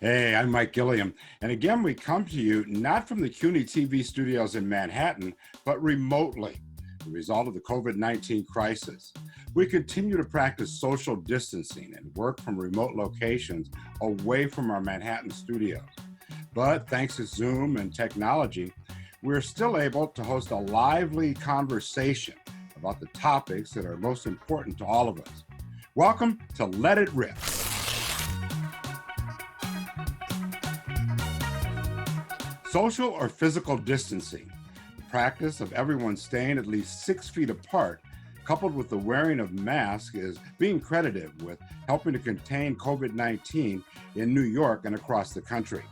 Hey, I'm Mike Gilliam, and again we come to you not from the CUNY TV studios in Manhattan, but remotely, the result of the COVID-19 crisis. We continue to practice social distancing and work from remote locations away from our Manhattan studios. But thanks to Zoom and technology, we're still able to host a lively conversation about the topics that are most important to all of us. Welcome to Let It Rip. Social or physical distancing, the practice of everyone staying at least 6 feet apart, coupled with the wearing of masks, is being credited with helping to contain COVID-19 in New York and across the country.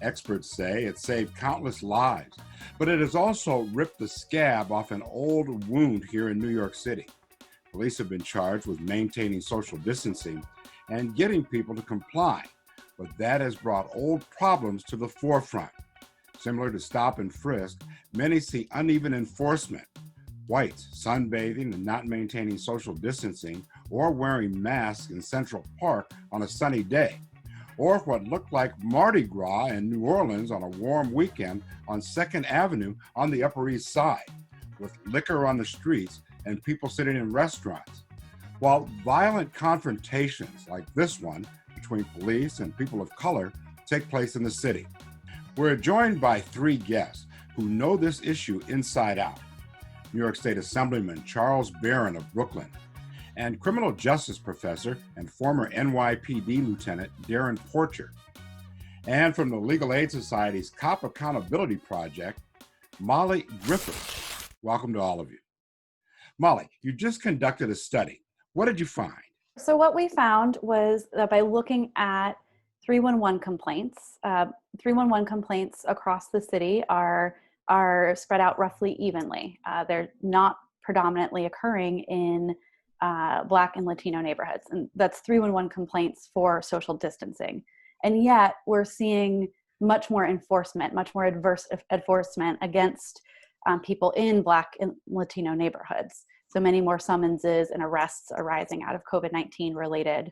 Experts say it saved countless lives, but it has also ripped the scab off an old wound here in New York City. Police have been charged with maintaining social distancing and getting people to comply, but that has brought old problems to the forefront. Similar to stop and frisk, many see uneven enforcement. Whites sunbathing and not maintaining social distancing, or wearing masks in Central Park on a sunny day, or what looked like Mardi Gras in New Orleans on a warm weekend on 2nd Avenue on the Upper East Side, with liquor on the streets and people sitting in restaurants. While violent confrontations like this one between police and people of color take place in the city. We're joined by 3 guests who know this issue inside out. New York State Assemblyman Charles Barron of Brooklyn, and criminal justice professor and former NYPD Lieutenant Darrin Porcher. And from the Legal Aid Society's Cop Accountability Project, Molly Griffard. Welcome to all of you. Molly, you just conducted a study. What did you find? So what we found was that by looking at 311 complaints, 311 complaints across the city are spread out roughly evenly. They're not predominantly occurring in Black and Latino neighborhoods, and that's 311 complaints for social distancing. And yet we're seeing much more enforcement, much more adverse enforcement against people in Black and Latino neighborhoods. So many more summonses and arrests arising out of COVID-19 related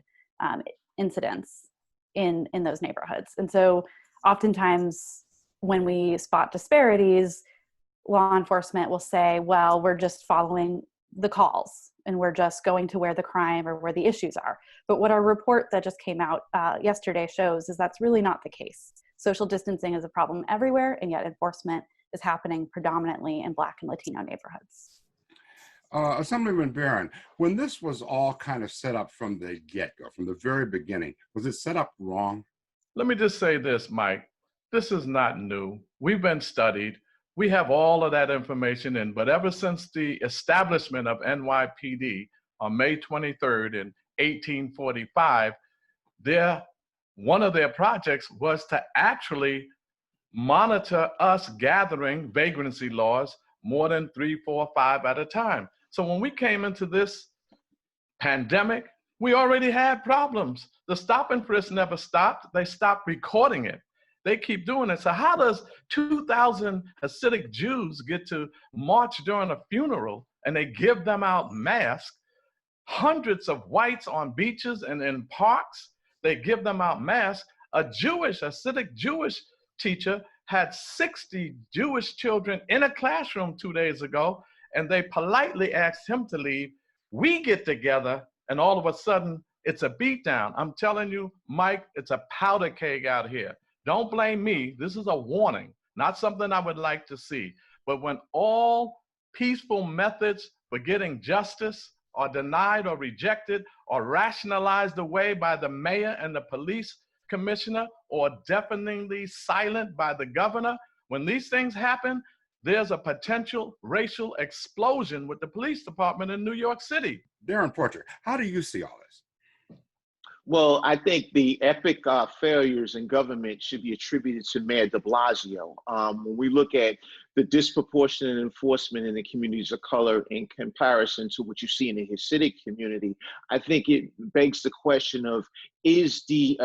incidents in those neighborhoods. And so oftentimes when we spot disparities, law enforcement will say, well, we're just following the calls and we're just going to where the crime or where the issues are. But what our report that just came out yesterday shows is that's really not the case. Social distancing is a problem everywhere, and yet enforcement is happening predominantly in Black and Latino neighborhoods. Assemblyman Barron, when this was all kind of set up from the get-go, from the very beginning, was it set up wrong? Let me just say this, Mike. This is not new. We've been studied. We have all of that information in, but ever since the establishment of NYPD on May 23rd in 1845, one of their projects was to actually monitor us gathering vagrancy laws more than 3, 4, 5 at a time. So when we came into this pandemic, we already had problems. The stop and frisk never stopped. They stopped recording it. They keep doing it. So how does 2,000 Hasidic Jews get to march during a funeral and they give them out masks? Hundreds of whites on beaches and in parks, they give them out masks. A Hasidic Jewish teacher had 60 Jewish children in a classroom 2 days ago, and they politely asked him to leave. We get together, and all of a sudden, it's a beatdown. I'm telling you, Mike, it's a powder keg out here. Don't blame me. This is a warning, not something I would like to see. But when all peaceful methods for getting justice are denied or rejected or rationalized away by the mayor and the police commissioner, or deafeningly silent by the governor, when these things happen, there's a potential racial explosion with the police department in New York City. Darrin Porcher, how do you see all this? Well, I think the epic failures in government should be attributed to Mayor de Blasio. When we look at the disproportionate enforcement in the communities of color in comparison to what you see in the Hasidic community, I think it begs the question of, is the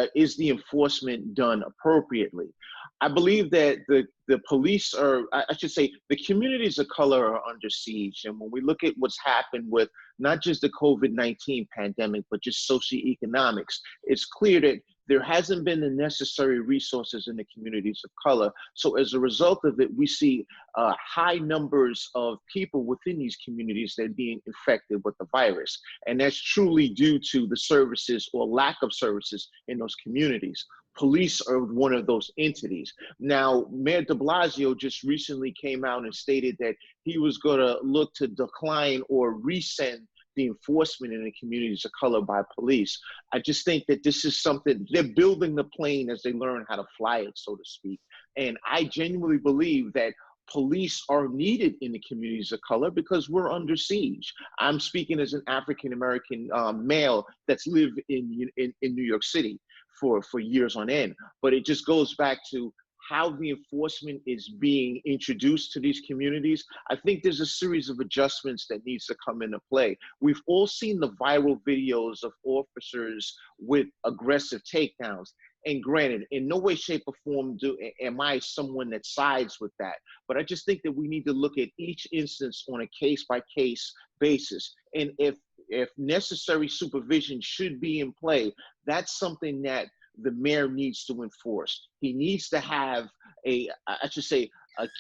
enforcement done appropriately? I believe that the police are, I should say, the communities of color are under siege. And when we look at what's happened with not just the COVID-19 pandemic, but just socioeconomics, it's clear that there hasn't been the necessary resources in the communities of color. So as a result of it, we see high numbers of people within these communities that are being infected with the virus. And that's truly due to the services or lack of services in those communities. Police are one of those entities. Now, Mayor de Blasio just recently came out and stated that he was going to look to decline or rescind the enforcement in the communities of color by police. I just think that this is something, they're building the plane as they learn how to fly it, so to speak. And I genuinely believe that police are needed in the communities of color because we're under siege. I'm speaking as an African-American male that's lived in New York City for years on end. But it just goes back to how the enforcement is being introduced to these communities. I think there's a series of adjustments that needs to come into play. We've all seen the viral videos of officers with aggressive takedowns. And granted, in no way, shape, or form am I someone that sides with that. But I just think that we need to look at each instance on a case-by-case basis. And if necessary supervision should be in play, that's something that the mayor needs to enforce. He needs to have a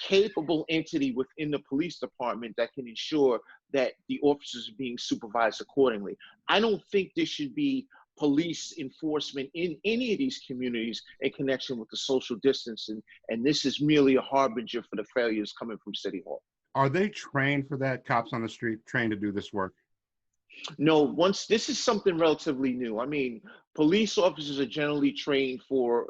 capable entity within the police department that can ensure that the officers are being supervised accordingly. I don't think there should be police enforcement in any of these communities in connection with the social distancing, and this is merely a harbinger for the failures coming from City Hall. Are they trained for that, cops on the street, trained to do this work? No, this is something relatively new. I mean, police officers are generally trained for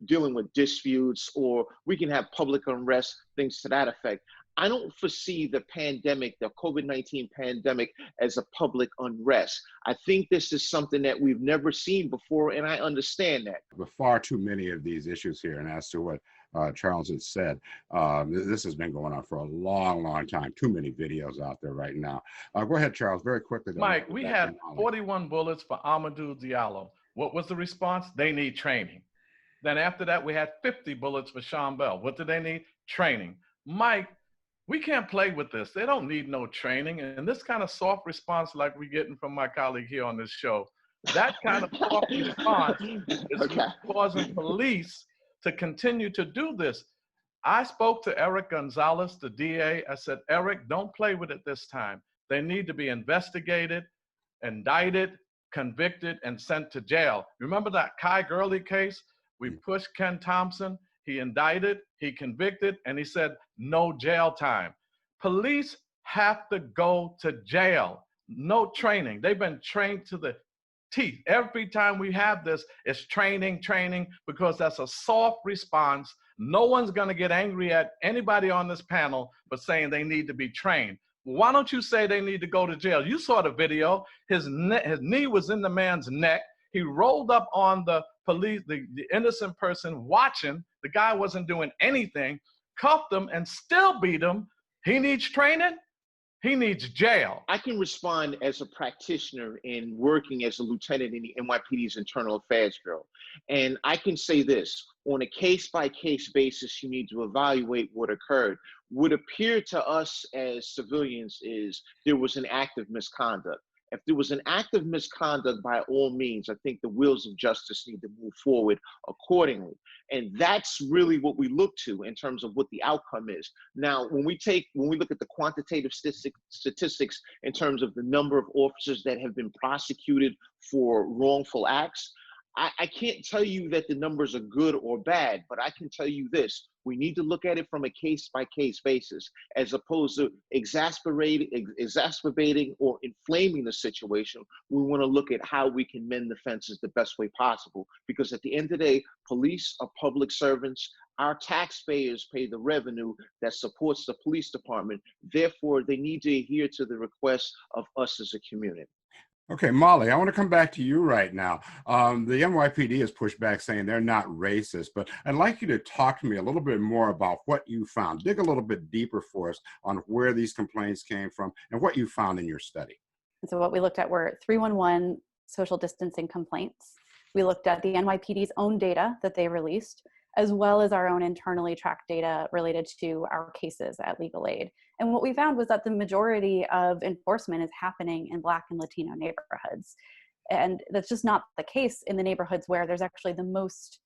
dealing with disputes, or we can have public unrest, things to that effect. I don't foresee the pandemic, the COVID-19 pandemic, as a public unrest. I think this is something that we've never seen before, and I understand that. But far too many of these issues here, and as to what Charles has said, this has been going on for a long, long time. Too many videos out there right now. Go ahead, Charles, very quickly. Mike, we had 41 bullets for Amadou Diallo. What was the response? They need training. Then after that, we had 50 bullets for Sean Bell. What do they need? Training. Mike, we can't play with this. They don't need no training. And this kind of soft response like we're getting from my colleague here on this show, that kind of soft response is causing police to continue to do this. I spoke to Eric Gonzalez, the DA. I said, Eric, don't play with it this time. They need to be investigated, indicted, convicted, and sent to jail. Remember that Kai Gurley case? We pushed Ken Thompson. He indicted, he convicted, and he said, no jail time. Police have to go to jail. No training. They've been trained to the teeth. Every time we have this, it's training, because that's a soft response. No one's going to get angry at anybody on this panel for saying they need to be trained. Why don't you say they need to go to jail? You saw the video. His knee was in the man's neck. He rolled up on the police, the innocent person watching. The guy wasn't doing anything, cuffed him and still beat him. He needs training. He needs jail. I can respond as a practitioner in working as a lieutenant in the NYPD's Internal Affairs Bureau. And I can say this, on a case-by-case basis, you need to evaluate what occurred. What appeared to us as civilians is there was an act of misconduct. If there was an act of misconduct, by all means, I think the wheels of justice need to move forward accordingly. And that's really what we look to in terms of what the outcome is. Now, when we look at the quantitative statistics in terms of the number of officers that have been prosecuted for wrongful acts, I can't tell you that the numbers are good or bad, but I can tell you this. We need to look at it from a case-by-case basis, as opposed to exacerbating or inflaming the situation. We want to look at how we can mend the fences the best way possible, because at the end of the day, police are public servants. Our taxpayers pay the revenue that supports the police department. Therefore, they need to adhere to the requests of us as a community. Okay, Molly, I want to come back to you right now. The NYPD has pushed back saying they're not racist, but I'd like you to talk to me a little bit more about what you found. Dig a little bit deeper for us on where these complaints came from and what you found in your study. So what we looked at were 311 social distancing complaints. We looked at the NYPD's own data that they released, as well as our own internally tracked data related to our cases at Legal Aid. And what we found was that the majority of enforcement is happening in Black and Latino neighborhoods. And that's just not the case in the neighborhoods where there's actually the most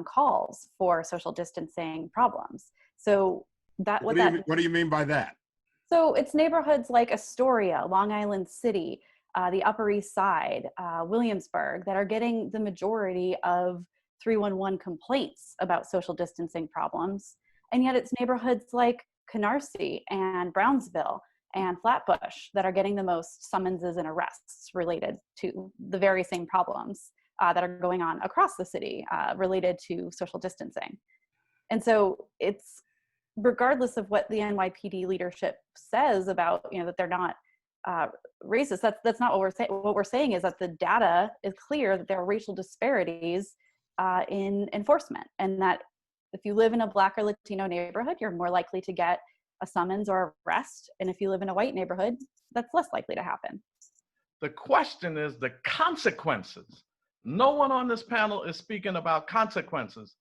calls for social distancing problems. So What do you mean by that? So it's neighborhoods like Astoria, Long Island City, the Upper East Side, Williamsburg, that are getting the majority of 311 complaints about social distancing problems. And yet it's neighborhoods like Canarsie and Brownsville and Flatbush that are getting the most summonses and arrests related to the very same problems that are going on across the city related to social distancing. And so it's, regardless of what the NYPD leadership says about, that they're not racist, that's not what we're saying. What we're saying is that the data is clear that there are racial disparities in enforcement, and that if you live in a Black or Latino neighborhood, you're more likely to get a summons or arrest. And if you live in a white neighborhood, that's less likely to happen. The question is the consequences. No one on this panel is speaking about consequences.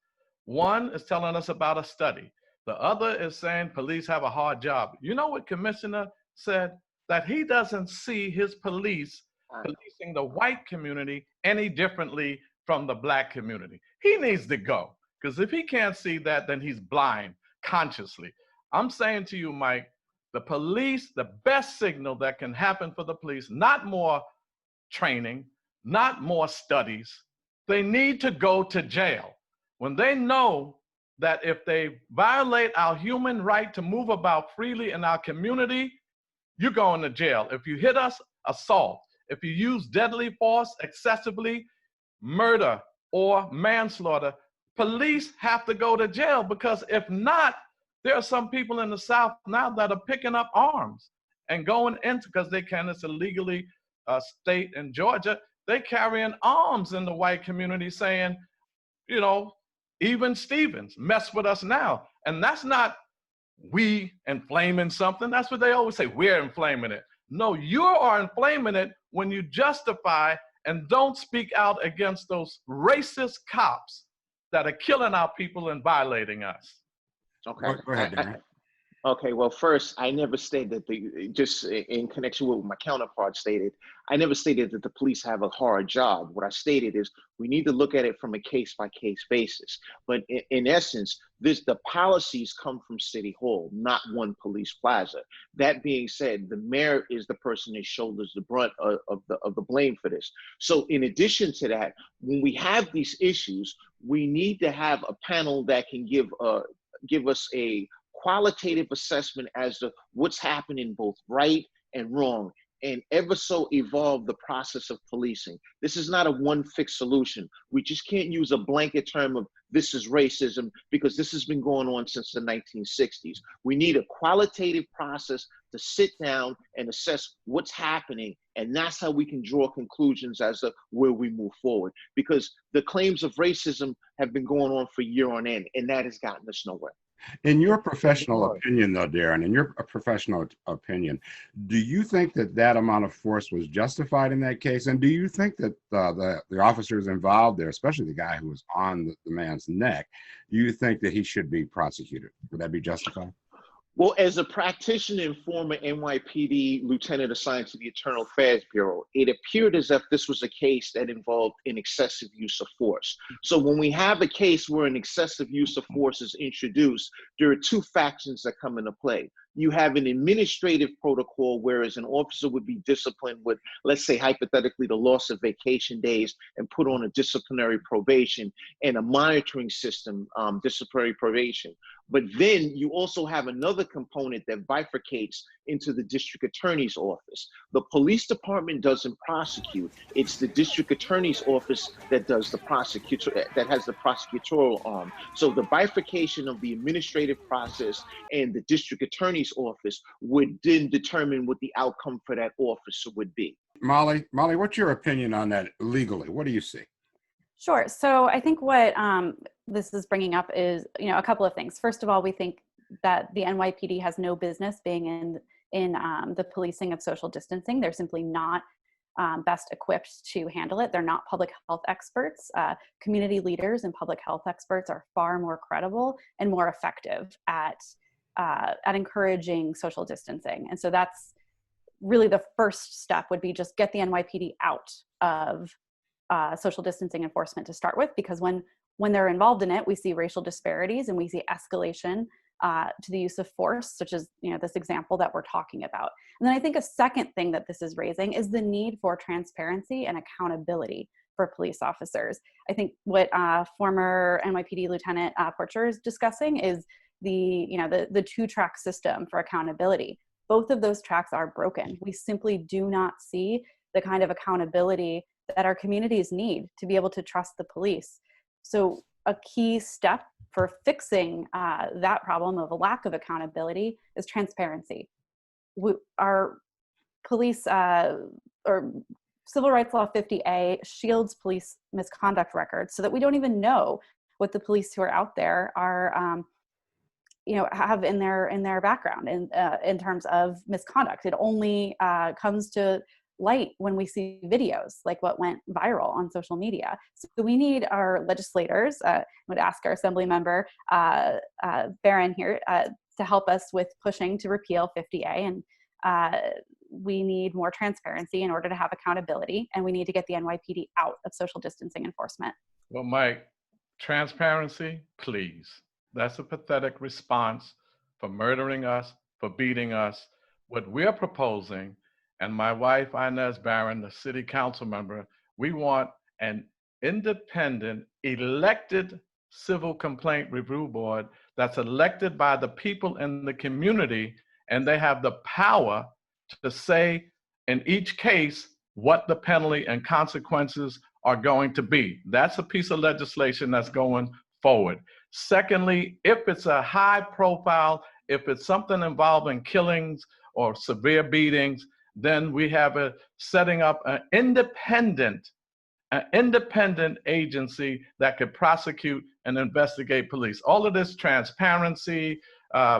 One is telling us about a study. The other is saying police have a hard job. You know what Commissioner said? That he doesn't see his police policing the white community any differently from the Black community. He needs to go, because if he can't see that, then he's blind consciously. I'm saying to you, Mike, the police, the best signal that can happen for the police, not more training, not more studies. They need to go to jail. When they know that if they violate our human right to move about freely in our community, you're going to jail. If you hit us, assault. If you use deadly force excessively, murder or manslaughter, police have to go to jail, because if not, there are some people in the South now that are picking up arms and going into, because they can, it's illegally state in Georgia, they carrying arms in the white community saying, even Stevens, mess with us now. And that's not we inflaming something. That's what they always say, we're inflaming it. No, you are inflaming it when you justify and don't speak out against those racist cops that are killing our people and violating us. Okay. Go ahead, Darrin. Okay, well, first, I never stated that just in connection with what my counterpart stated, I never stated that the police have a hard job. What I stated is we need to look at it from a case-by-case basis. But in essence, the policies come from City Hall, not one police plaza. That being said, the mayor is the person that shoulders the brunt of the blame for this. So in addition to that, when we have these issues, we need to have a panel that can give us a qualitative assessment as to what's happening both right and wrong, and ever so evolve the process of policing. This is not a one fixed solution. We just can't use a blanket term of this is racism, because this has been going on since the 1960s. We need a qualitative process to sit down and assess what's happening, and that's how we can draw conclusions as to where we move forward, because the claims of racism have been going on for year on end, and that has gotten us nowhere. In your professional opinion, though, Darrin, in your professional opinion, do you think that that amount of force was justified in that case? And do you think that the officers involved there, especially the guy who was on the man's neck, do you think that he should be prosecuted? Would that be justified? Well, as a practitioner and former NYPD Lieutenant assigned to the Internal Affairs Bureau, it appeared as if this was a case that involved an excessive use of force. So when we have a case where an excessive use of force is introduced, there are two factions that come into play. You have an administrative protocol, whereas an officer would be disciplined with, let's say, hypothetically, the loss of vacation days and put on a disciplinary probation, and a monitoring system, disciplinary probation. But then you also have another component that bifurcates into the district attorney's office. The police department doesn't prosecute. It's the district attorney's office that does the that has the prosecutorial arm. So the bifurcation of the administrative process and the district attorney's office would then determine what the outcome for that officer would be. Molly, what's your opinion on that legally? What do you see? Sure. So I think what this is bringing up is, a couple of things. First of all, we think that the NYPD has no business being in the policing of social distancing. They're simply not best equipped to handle it. They're not public health experts. Community leaders and public health experts are far more credible and more effective at encouraging social distancing. And so that's really the first step would be just get the NYPD out of social distancing enforcement to start with, because when they're involved in it, we see racial disparities and we see escalation to the use of force, such as this example that we're talking about. And then I think a second thing that this is raising is the need for transparency and accountability for police officers. I think what former NYPD Lieutenant Porcher is discussing is the two-track system for accountability. Both of those tracks are broken. We simply do not see the kind of accountability that our communities need to be able to trust the police. So a key step for fixing that problem of a lack of accountability is transparency. Our police or Civil Rights Law 50A shields police misconduct records so that we don't even know what the police who are out there are have in their background in terms of misconduct. It only comes to light when we see videos like what went viral on social media. So we need our legislators, I would ask our Assemblymember Barron here to help us with pushing to repeal 50A, and we need more transparency in order to have accountability, and we need to get the NYPD out of social distancing enforcement. Well, Mike, transparency, please. That's a pathetic response for murdering us, for beating us. What we're proposing, and my wife, Inez Barron, the city council member, we want an independent, elected civil complaint review board that's elected by the people in the community, and they have the power to say in each case what the penalty and consequences are going to be. That's a piece of legislation that's going forward. Secondly, if it's a high profile, if it's something involving killings or severe beatings, then we have a setting up an independent agency that could prosecute and investigate police. All of this transparency,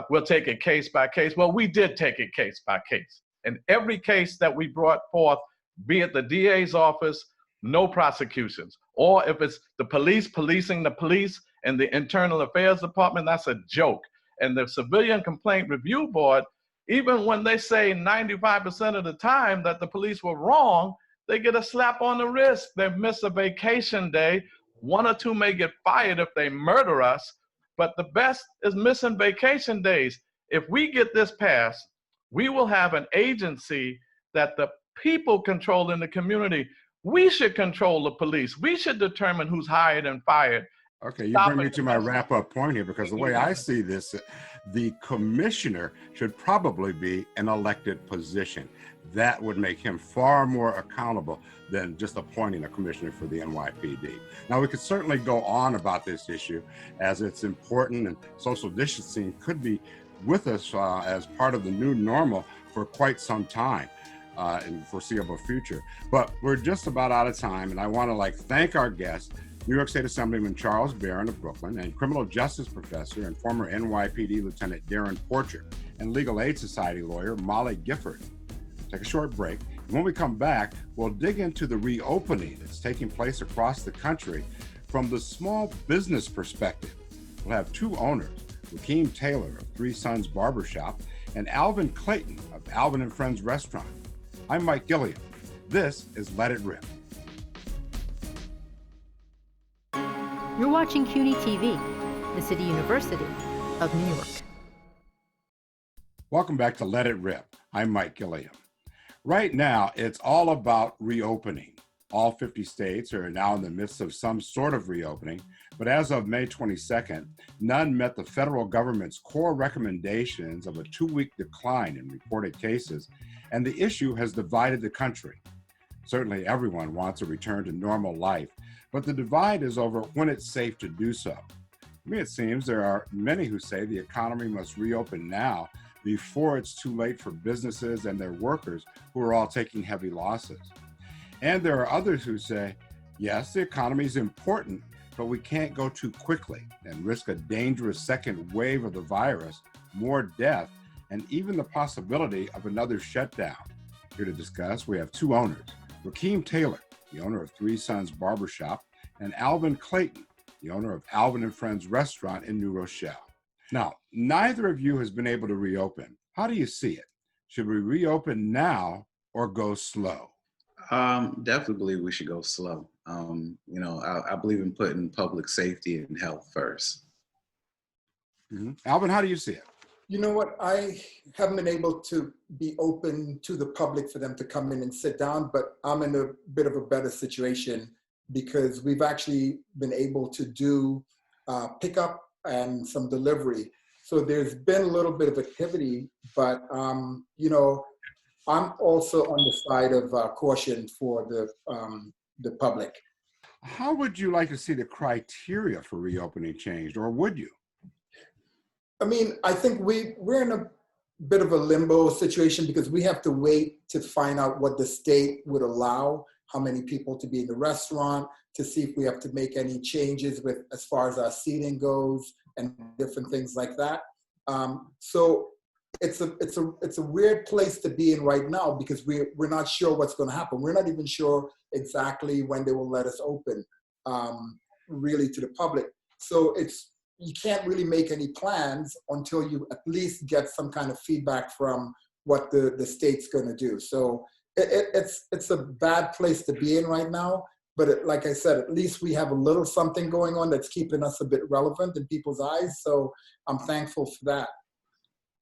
we'll take it case by case. Well, we did take it case by case. In every case that we brought forth, be it the DA's office, no prosecutions. Or if it's the police policing the police and the Internal Affairs Department, that's a joke. And the Civilian Complaint Review Board, even when they say 95% of the time that the police were wrong, they get a slap on the wrist. They miss a vacation day. One or two may get fired if they murder us, but the best is missing vacation days. If we get this passed, we will have an agency that the people control in the community. We should control the police. We should determine who's hired and fired. Okay, you bring me to my wrap-up point here, because the way I see this, the commissioner should probably be an elected position. That would make him far more accountable than just appointing a commissioner for the NYPD. Now, we could certainly go on about this issue as it's important, and social distancing could be with us as part of the new normal for quite some time in the foreseeable future. But we're just about out of time, and I want to thank our guests, New York State Assemblyman Charles Barron of Brooklyn, and criminal justice professor and former NYPD Lieutenant Darrin Porcher, and Legal Aid Society lawyer Mike Gilliam. Take a short break, and when we come back, we'll dig into the reopening that's taking place across the country from the small business perspective. We'll have two owners, Rahkeem Taylor of 3 Suns Barbershop and Alvin Clayton of Alvin and Friends Restaurant. I'm Mike Gilliam. This is Let It Rip. You're watching CUNY TV, the City University of New York. Welcome back to Let It Rip. I'm Mike Gilliam. Right now, it's all about reopening. All 50 states are now in the midst of some sort of reopening, but as of May 22nd, none met the federal government's core recommendations of a 2-week decline in reported cases, and the issue has divided the country. Certainly everyone wants a return to normal life, but the divide is over when it's safe to do so. To me, it seems there are many who say the economy must reopen now before it's too late for businesses and their workers who are all taking heavy losses. And there are others who say, yes, the economy is important, but we can't go too quickly and risk a dangerous second wave of the virus, more death, and even the possibility of another shutdown. Here to discuss, we have two owners, Rahkeem Taylor, the owner of 3 Suns Barbershop, and Alvin Clayton, the owner of Alvin and Friends Restaurant in New Rochelle. Now, neither of you has been able to reopen. How do you see it? Should we reopen now or go slow? Definitely we should go slow. I believe in putting public safety and health first. Alvin, how do you see it? You know what? I haven't been able to be open to the public for them to come in and sit down, but I'm in a bit of a better situation because we've actually been able to do pickup and some delivery. So there's been a little bit of activity, but I'm also on the side of caution for the public. How would you like to see the criteria for reopening changed, or would you? I mean, I think we're in a bit of a limbo situation because we have to wait to find out what the state would allow, how many people to be in the restaurant, to see if we have to make any changes with as far as our seating goes and different things like that. So it's a weird place to be in right now because we're not sure what's going to happen. We're not even sure exactly when they will let us open, really to the public. So you can't really make any plans until you at least get some kind of feedback from what the state's going to do. So it's a bad place to be in right now. But like I said, at least we have a little something going on that's keeping us a bit relevant in people's eyes. So I'm thankful for that.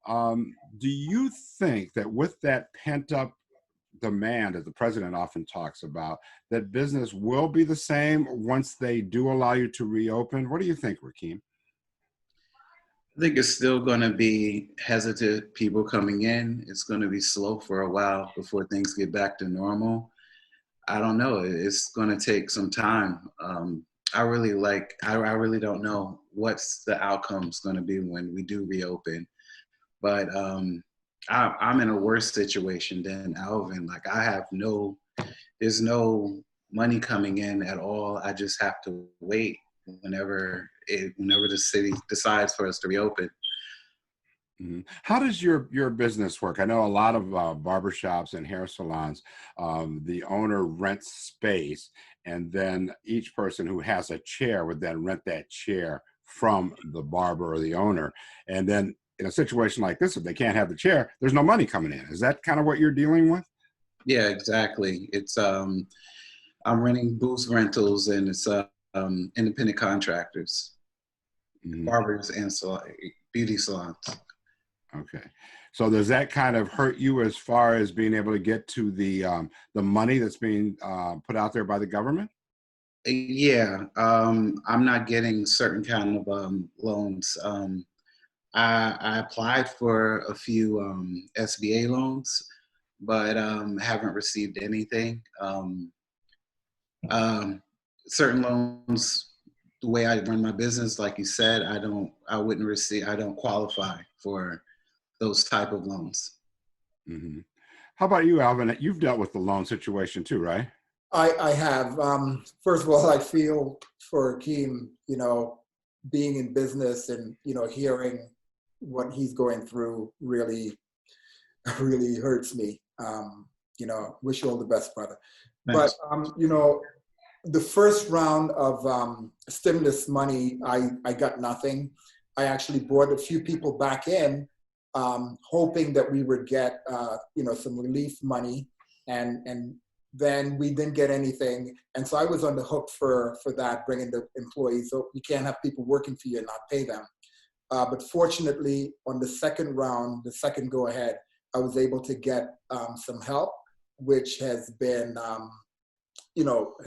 Do you think that with that pent-up demand, as the president often talks about, that business will be the same once they do allow you to reopen? What do you think, Rahkeem? I think it's still going to be hesitant people coming in. It's going to be slow for a while before things get back to normal. I don't know. It's going to take some time. I really don't know what's the outcome's going to be when we do reopen. But I'm in a worse situation than Alvin. Like there's no money coming in at all. I just have to wait whenever the city decides for us to reopen. How does your business work? I know a lot of barbershops and hair salons, the owner rents space, and then each person who has a chair would then rent that chair from the barber or the owner. And then in a situation like this, if they can't have the chair, there's no money coming in. Is that kind of what you're dealing with? Yeah, exactly. It's I'm renting booth rentals, and it's independent contractors, barbers and beauty salons. Okay. So does that kind of hurt you as far as being able to get to the money that's being put out there by the government? Yeah. I'm not getting certain kind of loans. I applied for a few SBA loans, but haven't received anything. Certain loans, the way I run my business, like you said, I don't qualify for those type of loans. Mm-hmm. How about you, Alvin? You've dealt with the loan situation too, right? I have. First of all, I feel for Rahkeem, being in business and, hearing what he's going through really, really hurts me. Wish you all the best, brother. Thanks. But, the first round of stimulus money, I got nothing. I actually brought a few people back in, hoping that we would get, some relief money, and then we didn't get anything. And so I was on the hook for that, bringing the employees. So you can't have people working for you and not pay them. But fortunately, on the second round, the second go ahead, I was able to get some help, which has been,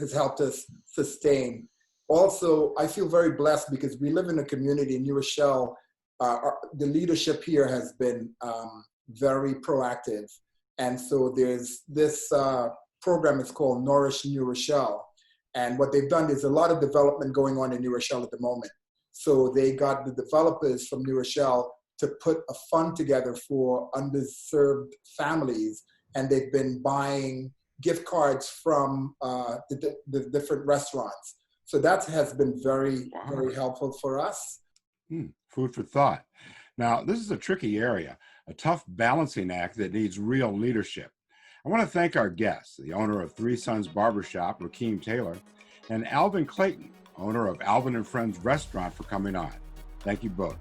has helped us sustain. Also, I feel very blessed because we live in a community in New Rochelle. The leadership here has been very proactive. And so there's this program, it's called Nourish New Rochelle. And what they've done is a lot of development going on in New Rochelle at the moment. So they got the developers from New Rochelle to put a fund together for underserved families. And they've been buying gift cards from the different restaurants. So that has been very, very helpful for us. Food for thought. Now, this is a tricky area, a tough balancing act that needs real leadership. I want to thank our guests, the owner of Suns Barbershop, Rahkeem Taylor, and Alvin Clayton, owner of Alvin and Friends Restaurant, for coming on. Thank you both.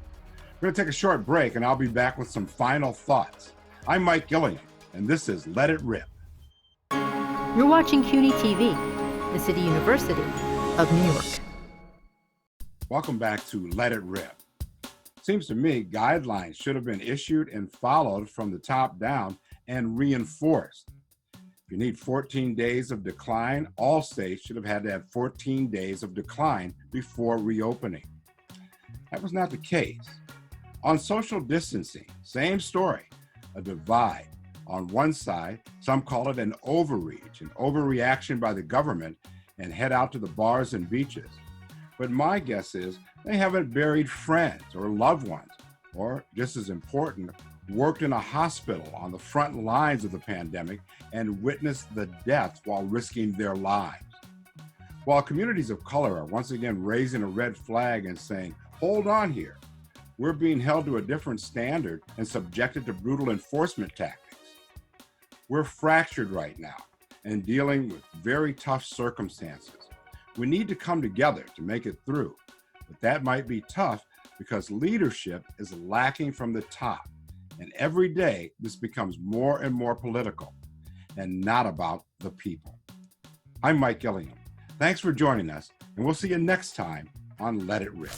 We're going to take a short break, and I'll be back with some final thoughts. I'm Mike Gilliam, and this is Let It Rip. You're watching CUNY TV, the City University of New York. Welcome back to Let It Rip. Seems to me guidelines should have been issued and followed from the top down and reinforced. If you need 14 days of decline, all states should have had to have 14 days of decline before reopening. That was not the case. On social distancing, same story, a divide. On one side, some call it an overreach, an overreaction by the government, and head out to the bars and beaches. But my guess is they haven't buried friends or loved ones, or just as important, worked in a hospital on the front lines of the pandemic and witnessed the death while risking their lives. While communities of color are once again raising a red flag and saying, hold on here, we're being held to a different standard and subjected to brutal enforcement tactics. We're fractured right now and dealing with very tough circumstances. We need to come together to make it through, but that might be tough because leadership is lacking from the top. And every day, this becomes more and more political and not about the people. I'm Mike Gilliam. Thanks for joining us, and we'll see you next time on Let It Rip.